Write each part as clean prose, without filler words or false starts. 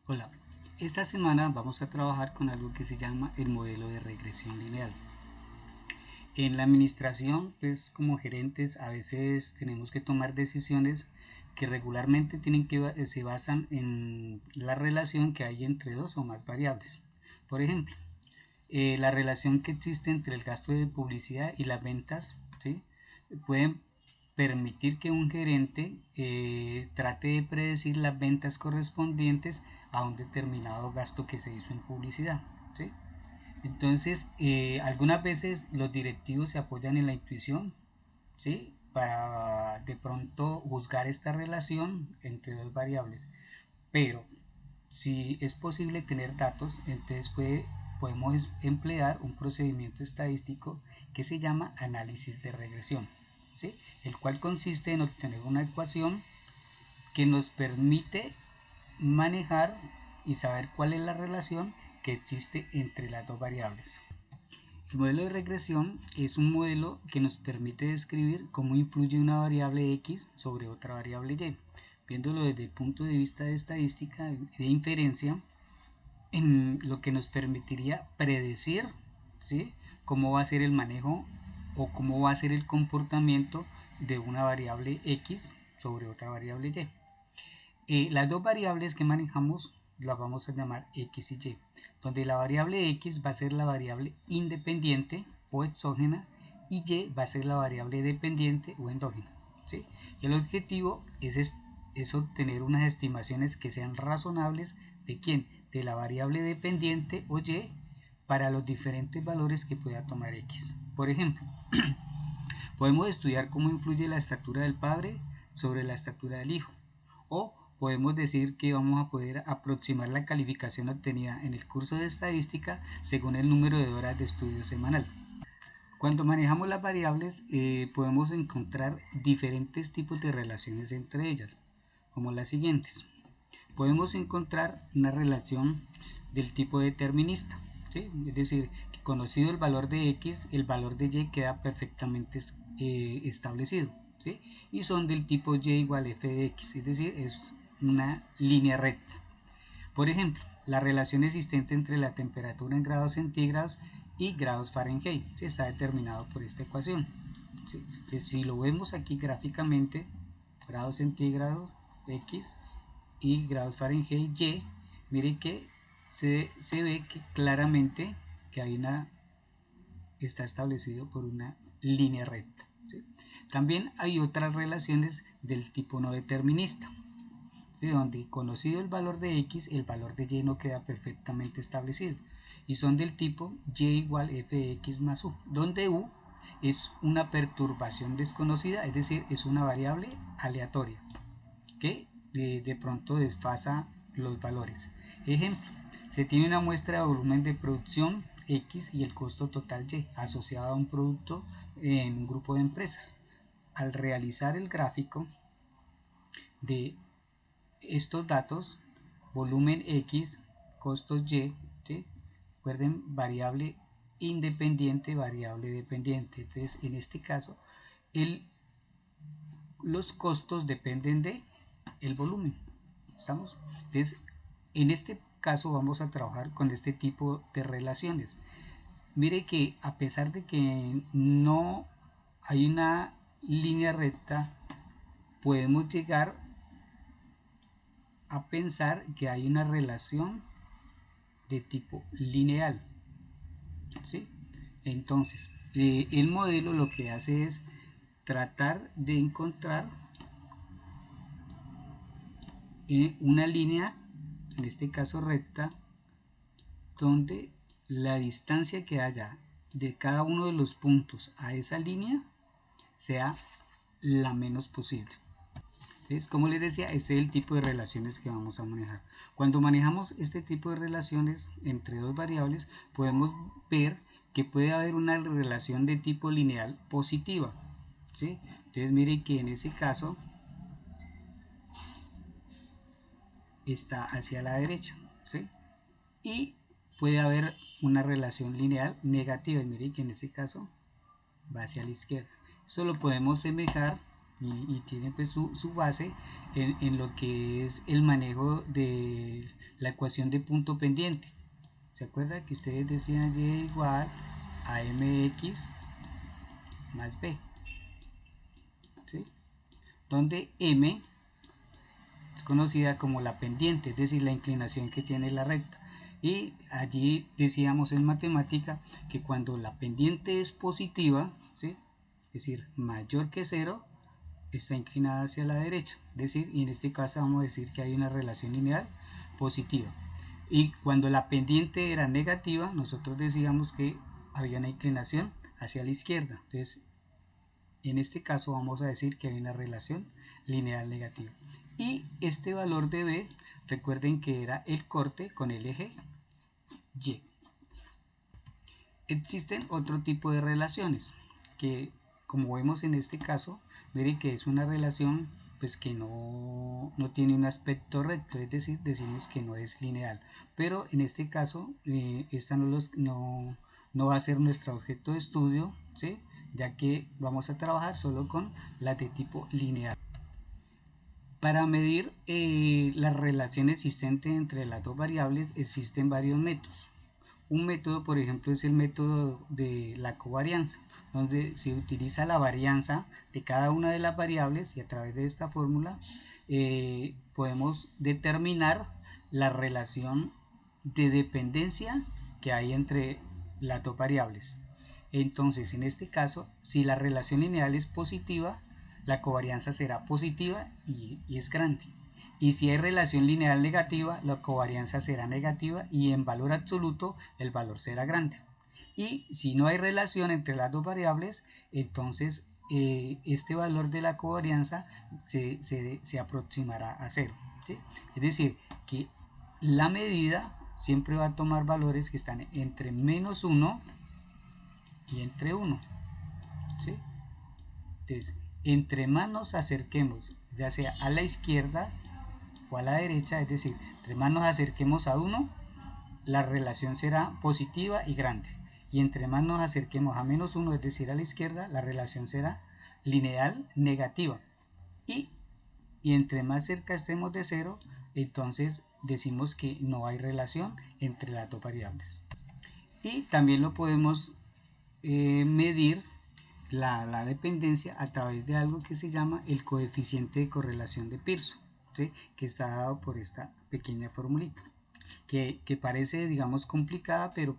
Hola, esta semana vamos a trabajar con algo que se llama el modelo de regresión lineal. En la administración, pues como gerentes a veces tenemos que tomar decisiones que regularmente se basan en la relación que hay entre dos o más variables. Por ejemplo, la relación que existe entre el gasto de publicidad y las ventas, ¿sí? Pueden permitir que un gerente trate de predecir las ventas correspondientes a un determinado gasto que se hizo en publicidad, ¿sí? Entonces, algunas veces los directivos se apoyan en la intuición, ¿sí? Para de pronto juzgar esta relación entre dos variables. Pero si es posible tener datos, entonces podemos emplear un procedimiento estadístico que se llama análisis de regresión, ¿sí? El cual consiste en obtener una ecuación que nos permite manejar y saber cuál es la relación que existe entre las dos variables. El modelo de regresión es un modelo que nos permite describir cómo influye una variable X sobre otra variable Y. Viéndolo desde el punto de vista de estadística de inferencia, en lo que nos permitiría predecir, ¿sí?, cómo va a ser el manejo o cómo va a ser el comportamiento de una variable X sobre otra variable Y. Las dos variables que manejamos las vamos a llamar X y Y, donde la variable X va a ser la variable independiente o exógena y Y va a ser la variable dependiente o endógena, ¿sí? Y el objetivo es obtener unas estimaciones que sean razonables de quién, de la variable dependiente o Y para los diferentes valores que pueda tomar X. Por ejemplo, podemos estudiar cómo influye la estatura del padre sobre la estatura del hijo. O podemos decir que vamos a poder aproximar la calificación obtenida en el curso de estadística según el número de horas de estudio semanal. Cuando manejamos las variables podemos encontrar diferentes tipos de relaciones entre ellas, como las siguientes. Podemos encontrar una relación del tipo determinista, ¿sí? Es decir, que conocido el valor de X, el valor de Y queda perfectamente establecido, ¿sí? Y son del tipo Y igual f de X, es decir, es una línea recta. Por ejemplo, la relación existente entre la temperatura en grados centígrados y grados Fahrenheit, ¿sí?, está determinado por esta ecuación, ¿sí? Entonces, si lo vemos aquí gráficamente, grados centígrados X y grados Fahrenheit Y, mire que se ve que claramente que está establecido por una línea recta, ¿sí? También hay otras relaciones del tipo no determinista, ¿sí?, donde conocido el valor de X, el valor de Y no queda perfectamente establecido y son del tipo Y igual f de X más U, donde U es una perturbación desconocida, es decir, es una variable aleatoria que de pronto desfasa los valores. Ejemplo, se tiene una muestra de volumen de producción X y el costo total Y asociado a un producto en un grupo de empresas. Al realizar el gráfico de estos datos, volumen X, costos Y, ¿sí?, recuerden, variable independiente, variable dependiente. Entonces, en este caso, los costos dependen de el volumen. ¿Estamos? Entonces, en este caso vamos a trabajar con este tipo de relaciones. Mire que a pesar de que no hay una línea recta, podemos llegar a pensar que hay una relación de tipo lineal, ¿sí? Entonces, el modelo lo que hace es tratar de encontrar una línea, en este caso recta, donde la distancia que haya de cada uno de los puntos a esa línea sea la menos posible. Entonces, como les decía, este es el tipo de relaciones que vamos a manejar. Cuando manejamos este tipo de relaciones entre dos variables, podemos ver que puede haber una relación de tipo lineal positiva, ¿sí? Entonces, miren que en ese caso está hacia la derecha, ¿sí? Y puede haber una relación lineal negativa, y miren que en ese caso va hacia la izquierda. Eso lo podemos semejar y tiene pues su base en lo que es el manejo de la ecuación de punto pendiente. ¿Se acuerda que ustedes decían y igual a mx más b? ¿Sí? Donde m es conocida como la pendiente, es decir, la inclinación que tiene la recta. Y allí decíamos en matemática que cuando la pendiente es positiva, ¿sí? Es decir, mayor que 0, está inclinada hacia la derecha. Es decir, y en este caso vamos a decir que hay una relación lineal positiva. Y cuando la pendiente era negativa, nosotros decíamos que había una inclinación hacia la izquierda. Entonces, en este caso vamos a decir que hay una relación lineal negativa. Y este valor de B, recuerden que era el corte con el eje Y. Existen otro tipo de relaciones que, como vemos en este caso, miren que es una relación pues que no tiene un aspecto recto, es decir, decimos que no es lineal. Pero en este caso, esta no va a ser nuestro objeto de estudio, ¿sí? Ya que vamos a trabajar solo con la de tipo lineal. Para medir la relación existente entre las dos variables existen varios métodos. Un método, por ejemplo, es el método de la covarianza, donde se utiliza la varianza de cada una de las variables y a través de esta fórmula podemos determinar la relación de dependencia que hay entre las dos variables. Entonces, en este caso, si la relación lineal es positiva, la covarianza será positiva y es grande. Y si hay relación lineal negativa, la covarianza será negativa y en valor absoluto el valor será grande. Y si no hay relación entre las dos variables, entonces este valor de la covarianza se aproximará a 0. ¿Sí? Es decir, que la medida siempre va a tomar valores que están entre menos 1 y entre 1. ¿Sí? Entonces, entre más nos acerquemos, ya sea a la izquierda o a la derecha, es decir, entre más nos acerquemos a 1, la relación será positiva y grande. Y entre más nos acerquemos a menos 1, es decir, a la izquierda, la relación será lineal negativa. Y entre más cerca estemos de 0, entonces decimos que no hay relación entre las dos variables. Y también lo podemos medir la dependencia a través de algo que se llama el coeficiente de correlación de Pearson, ¿sí? Que está dado por esta pequeña formulita, que parece, digamos, complicada, pero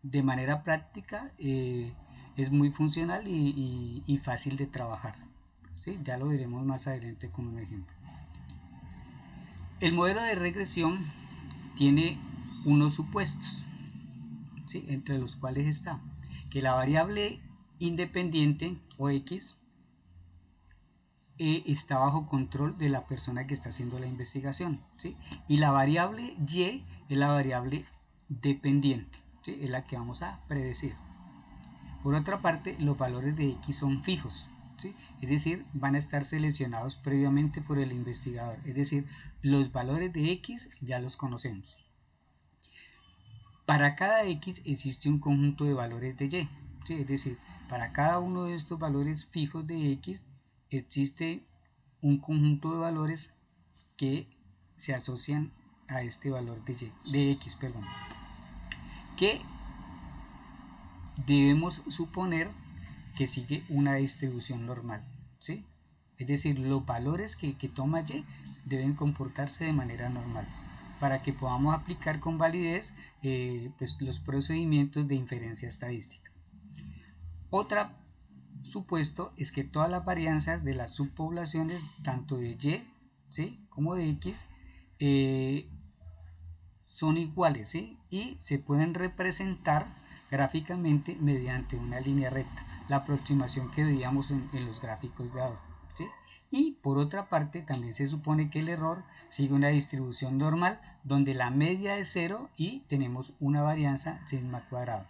de manera práctica es muy funcional y fácil de trabajar. ¿Sí? Ya lo veremos más adelante con un ejemplo. El modelo de regresión tiene unos supuestos, ¿sí? Entre los cuales está que la variable independiente o x está bajo control de la persona que está haciendo la investigación, ¿sí? Y la variable y es la variable dependiente, ¿sí? Es la que vamos a predecir. Por otra parte, los valores de x son fijos, ¿sí? Es decir, van a estar seleccionados previamente por el investigador, es decir, los valores de x ya los conocemos. Para cada x existe un conjunto de valores de y, ¿sí? Es decir, para cada uno de estos valores fijos de x existe un conjunto de valores que se asocian a este valor de x, que debemos suponer que sigue una distribución normal, ¿sí? Es decir, los valores que toma y deben comportarse de manera normal para que podamos aplicar con validez pues los procedimientos de inferencia estadística. Otro supuesto es que todas las varianzas de las subpoblaciones, tanto de y, ¿sí?, como de x, son iguales, ¿sí?, y se pueden representar gráficamente mediante una línea recta, la aproximación que veíamos en los gráficos de ahora, ¿sí? Y por otra parte también se supone que el error sigue una distribución normal donde la media es 0 y tenemos una varianza sigma cuadrado.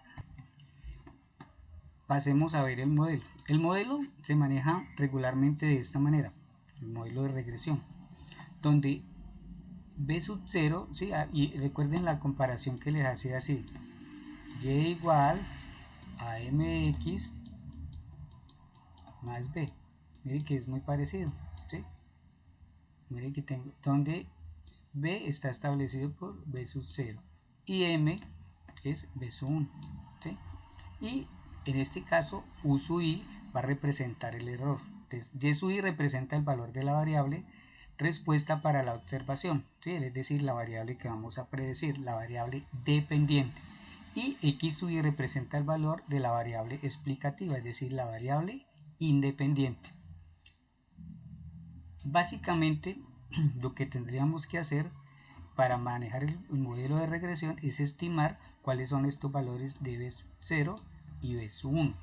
Pasemos a ver el modelo. El modelo se maneja regularmente de esta manera, el modelo de regresión, donde b sub 0, ¿sí? Y recuerden la comparación que les hacía así, y igual a mx más b, miren que es muy parecido, ¿sí? mire que tengo donde B está establecido por B sub 0 y M es B sub 1, ¿sí? Y en este caso U sub I va a representar el error. Entonces, Y sub I representa el valor de la variable respuesta para la observación, ¿sí? Es decir, la variable que vamos a predecir, la variable dependiente. Y X sub I representa el valor de la variable explicativa, es decir, la variable independiente. Básicamente, lo que tendríamos que hacer para manejar el modelo de regresión es estimar cuáles son estos valores de B0 y B1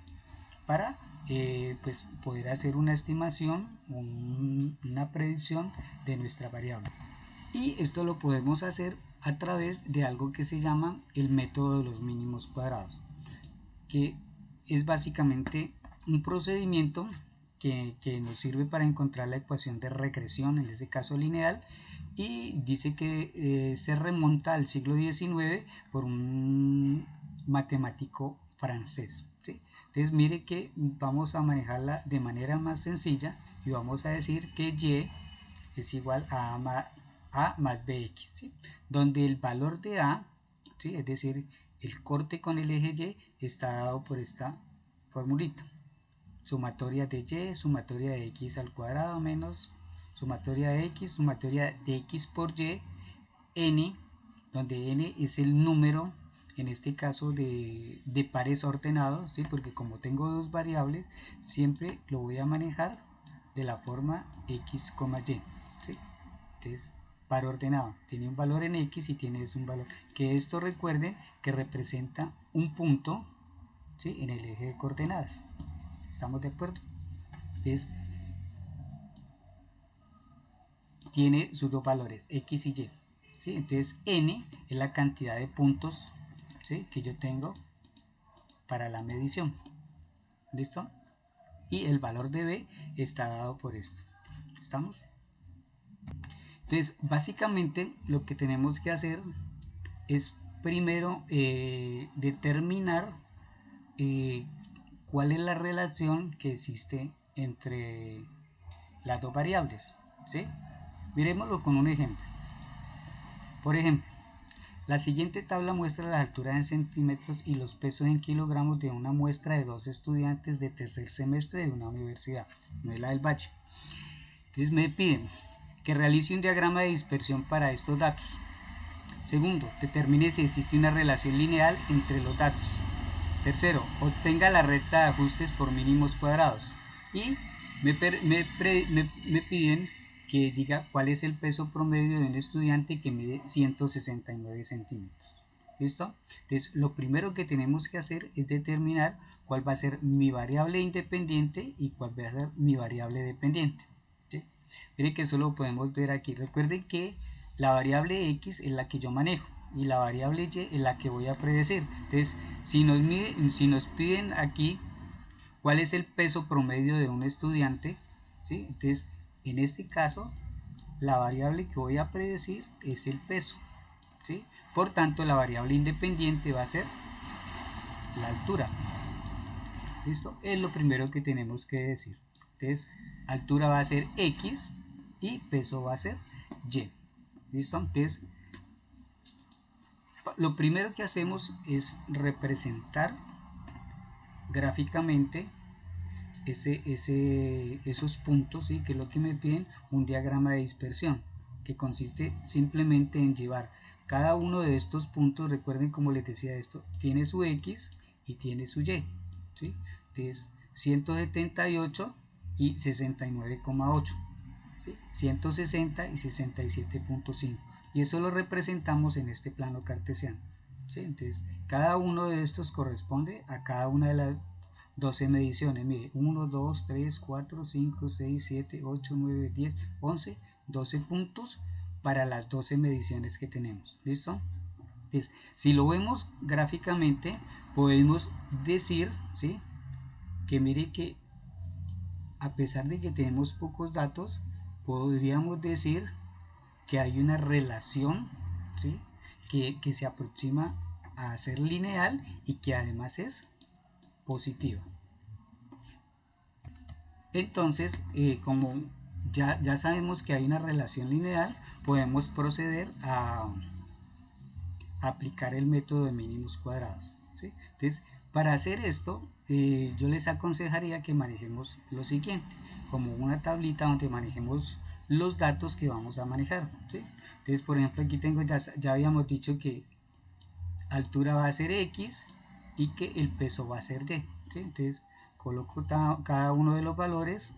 para pues poder hacer una estimación, una predicción de nuestra variable. Y esto lo podemos hacer a través de algo que se llama el método de los mínimos cuadrados, que es básicamente un procedimiento que nos sirve para encontrar la ecuación de regresión, en este caso lineal, y dice que se remonta al siglo XIX por un matemático francés, ¿sí? Entonces mire que vamos a manejarla de manera más sencilla y vamos a decir que Y es igual a más BX, ¿sí? Donde el valor de A, ¿sí? Es decir, el corte con el eje Y está dado por esta formulita. Sumatoria de Y, sumatoria de X al cuadrado menos sumatoria de X, sumatoria de X por Y, N, donde N es el número, en este caso de pares ordenados, ¿sí? Porque como tengo dos variables, siempre lo voy a manejar de la forma X, Y, ¿sí? Entonces, par ordenado, tiene un valor en X y tiene un valor, que esto recuerden que representa un punto, ¿sí? En el eje de coordenadas. ¿Estamos de acuerdo? Entonces, tiene sus dos valores, X y Y. ¿Sí? Entonces, N es la cantidad de puntos, ¿sí? Que yo tengo para la medición. ¿Listo? Y el valor de B está dado por esto. ¿Estamos? Entonces, básicamente lo que tenemos que hacer es primero determinar cuál es la relación que existe entre las dos variables, ¿sí? Miremoslo con un ejemplo. Por ejemplo, la siguiente tabla muestra las alturas en centímetros y los pesos en kilogramos de una muestra de 2 estudiantes de tercer semestre de una universidad, no es la del Valle. Entonces me piden que realice un diagrama de dispersión para estos datos. Segundo, determine si existe una relación lineal entre los datos. Tercero, obtenga la recta de ajustes por mínimos cuadrados. Y me piden que diga cuál es el peso promedio de un estudiante que mide 169 centímetros. ¿Listo? Entonces, lo primero que tenemos que hacer es determinar cuál va a ser mi variable independiente y cuál va a ser mi variable dependiente. ¿Sí? Miren que eso lo podemos ver aquí. Recuerden que la variable X es la que yo manejo y la variable Y es la que voy a predecir. Entonces, si nos piden aquí cuál es el peso promedio de un estudiante, ¿sí? Entonces, en este caso, la variable que voy a predecir es el peso, ¿sí? Por tanto, la variable independiente va a ser la altura. ¿Listo? Es lo primero que tenemos que decir. Entonces, altura va a ser X y peso va a ser Y. ¿Listo? Entonces, lo primero que hacemos es representar gráficamente esos puntos, ¿sí? Que es lo que me piden, un diagrama de dispersión, que consiste simplemente en llevar cada uno de estos puntos. Recuerden, como les decía, esto tiene su X y tiene su Y, ¿sí? Entonces 178 y 69,8, ¿sí? 160 y 67,5, y eso lo representamos en este plano cartesiano, ¿sí? Entonces cada uno de estos corresponde a cada una de las 12 mediciones. Mire, 1, 2, 3, 4, 5, 6, 7, 8, 9, 10, 11, 12 puntos para las 12 mediciones que tenemos. ¿Listo? Entonces, si lo vemos gráficamente, podemos decir, ¿sí? Que mire que a pesar de que tenemos pocos datos, podríamos decir que hay una relación, ¿sí? Que se aproxima a ser lineal y que además es positiva. Entonces, como ya sabemos que hay una relación lineal, podemos proceder a aplicar el método de mínimos cuadrados, ¿sí? Entonces, para hacer esto, yo les aconsejaría que manejemos lo siguiente, como una tablita donde manejemos los datos que vamos a manejar, ¿sí? Entonces, por ejemplo, aquí tengo, ya habíamos dicho que altura va a ser X y que el peso va a ser Y, ¿sí? Entonces, coloco cada uno de los valores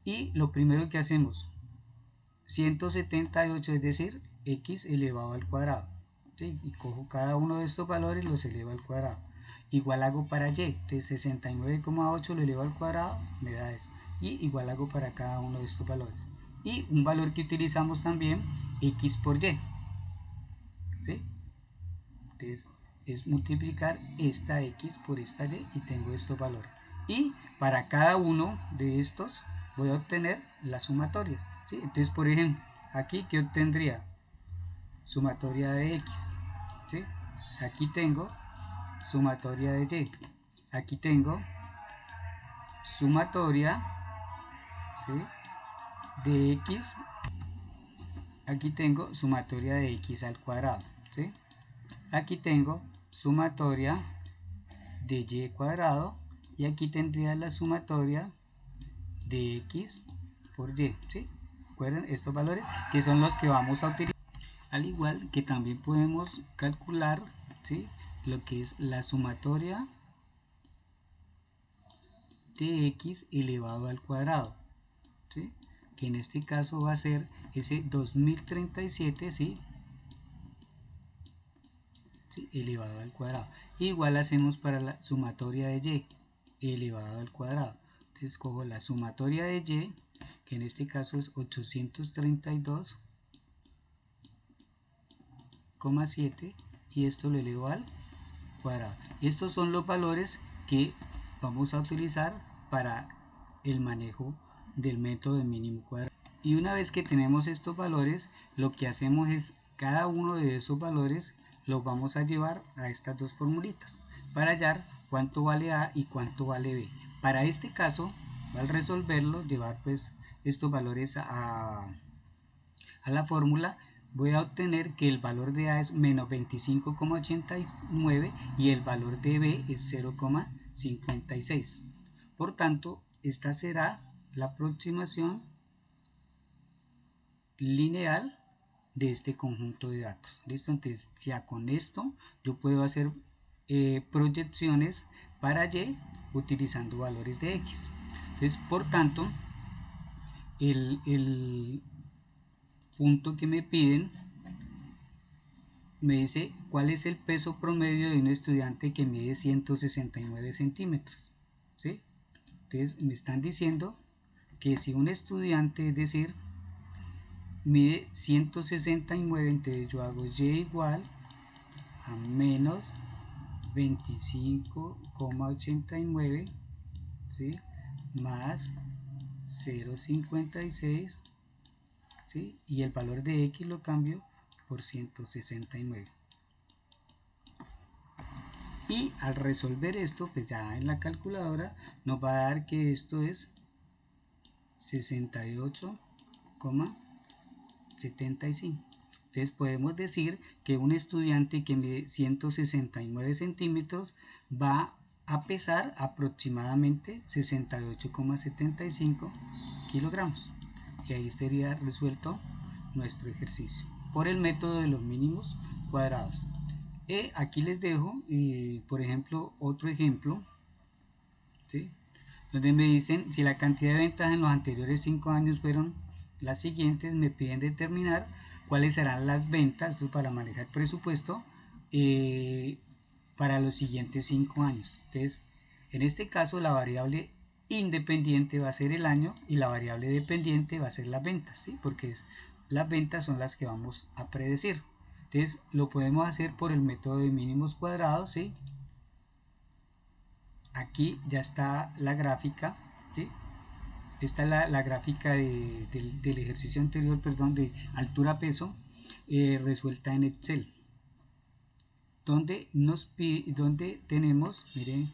y lo primero que hacemos, 178, es decir, X elevado al cuadrado, ¿sí? Y cojo cada uno de estos valores y los elevo al cuadrado. Igual hago para Y, entonces 69,8 lo elevo al cuadrado, me da eso. Y igual hago para cada uno de estos valores. Y un valor que utilizamos también, X por Y, ¿sí? Entonces es multiplicar esta X por esta Y y tengo estos valores. Y para cada uno de estos voy a obtener las sumatorias, ¿sí? Entonces, por ejemplo, aquí que obtendría sumatoria de X, ¿sí? Aquí tengo sumatoria de Y, aquí tengo sumatoria, ¿sí?, de X, aquí tengo sumatoria de X al cuadrado, ¿sí? Aquí tengo sumatoria de Y cuadrado y aquí tendría la sumatoria de X por Y, ¿sí? ¿Recuerdan estos valores que son los que vamos a utilizar? Al igual que también podemos calcular, ¿sí?, lo que es la sumatoria de X elevado al cuadrado, ¿sí?, que en este caso va a ser ese 2037, ¿sí?, ¿sí?, elevado al cuadrado. Igual hacemos para la sumatoria de Y elevado al cuadrado. Entonces cojo la sumatoria de Y, que en este caso es 832,7, y esto lo elevo al cuadrado. Estos son los valores que vamos a utilizar para el manejo del método de mínimo cuadrado. Y una vez que tenemos estos valores, lo que hacemos es cada uno de esos valores los vamos a llevar a estas dos formulitas para hallar cuánto vale A y cuánto vale B. Para este caso, al resolverlo, llevar pues estos valores a la fórmula, voy a obtener que el valor de A es menos 25,89 y el valor de B es 0,56. Por tanto, esta será la aproximación lineal de este conjunto de datos. ¿Listo? Entonces, ya con esto yo puedo hacer proyecciones para Y utilizando valores de X. Entonces, por tanto, el punto que me piden me dice cuál es el peso promedio de un estudiante que mide 169 centímetros, ¿sí? Entonces me están diciendo que si un estudiante, es decir, mide 169, entonces yo hago Y igual a menos 25,89, ¿sí?, más 0,56, ¿sí?, y el valor de X lo cambio por 169. Y al resolver esto, pues ya en la calculadora nos va a dar que esto es 68,75. Entonces podemos decir que un estudiante que mide 169 centímetros va a pesar aproximadamente 68,75 kilogramos. Y ahí estaría resuelto nuestro ejercicio por el método de los mínimos cuadrados. Aquí les dejo, por ejemplo, otro ejemplo, ¿sí?, donde me dicen si la cantidad de ventas en los anteriores 5 años fueron las siguientes. Me piden determinar cuáles serán las ventas, esto para manejar presupuesto, para los siguientes 5 años. Entonces, en este caso, la variable independiente va a ser el año y la variable dependiente va a ser las ventas, ¿sí?, porque las ventas son las que vamos a predecir. Entonces, lo podemos hacer por el método de mínimos cuadrados, ¿sí? Aquí ya está la gráfica, ¿sí? Esta es la gráfica del ejercicio anterior, perdón, de altura-peso, resuelta en Excel, donde donde tenemos, miren,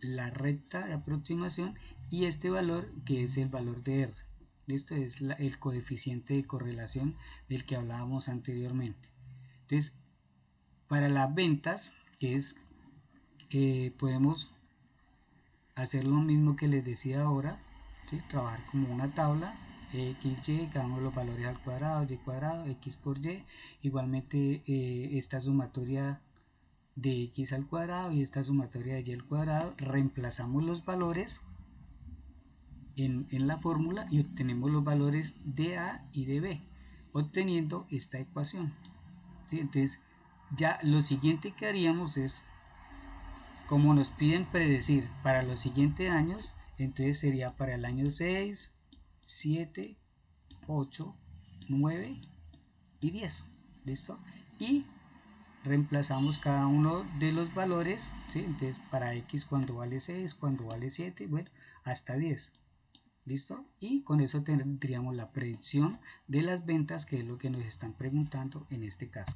la recta de aproximación y este valor que es el valor de R. Esto es el coeficiente de correlación del que hablábamos anteriormente. Entonces, para las ventas, que es, podemos hacer lo mismo que les decía ahora, ¿sí? Trabajar como una tabla, x, y, cada uno de los valores al cuadrado, y cuadrado, x por y, igualmente esta sumatoria de x al cuadrado y esta sumatoria de y al cuadrado, reemplazamos los valores en la fórmula y obtenemos los valores de a y de b, obteniendo esta ecuación, ¿sí? Entonces ya lo siguiente que haríamos es, como nos piden predecir para los siguientes años, entonces sería para el año 6, 7, 8, 9 y 10. ¿Listo? Y reemplazamos cada uno de los valores, ¿sí? Entonces para x cuando vale 6, cuando vale 7, bueno, hasta 10. ¿Listo? Y con eso tendríamos la predicción de las ventas, que es lo que nos están preguntando en este caso.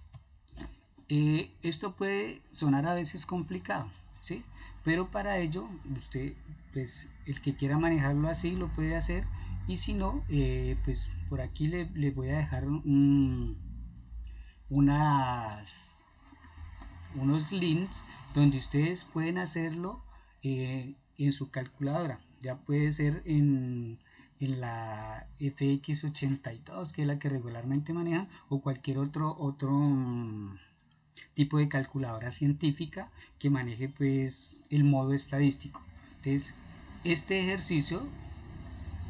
Esto puede sonar a veces complicado, ¿sí? Pero para ello, usted, pues el que quiera manejarlo así lo puede hacer, y si no, pues por aquí le voy a dejar unos links donde ustedes pueden hacerlo en su calculadora. Ya puede ser en la FX82, que es la que regularmente manejan, o cualquier otro tipo de calculadora científica que maneje pues el modo estadístico. Entonces, este ejercicio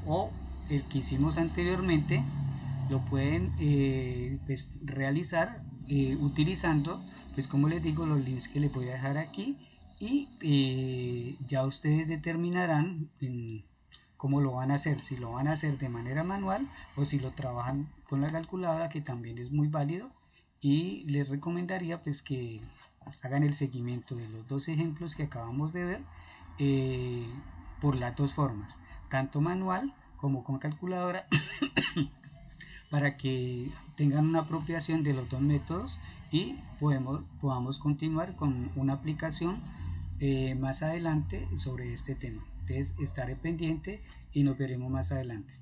o el que hicimos anteriormente lo pueden pues, realizar utilizando, pues como les digo, los links que les voy a dejar aquí, y ya ustedes determinarán cómo lo van a hacer, si lo van a hacer de manera manual o si lo trabajan con la calculadora, que también es muy válido, y les recomendaría pues que hagan el seguimiento de los dos ejemplos que acabamos de ver, eh, por las dos formas, tanto manual como con calculadora, para que tengan una apropiación de los dos métodos y podamos continuar con una aplicación más adelante sobre este tema. Entonces estaré pendiente y nos veremos más adelante.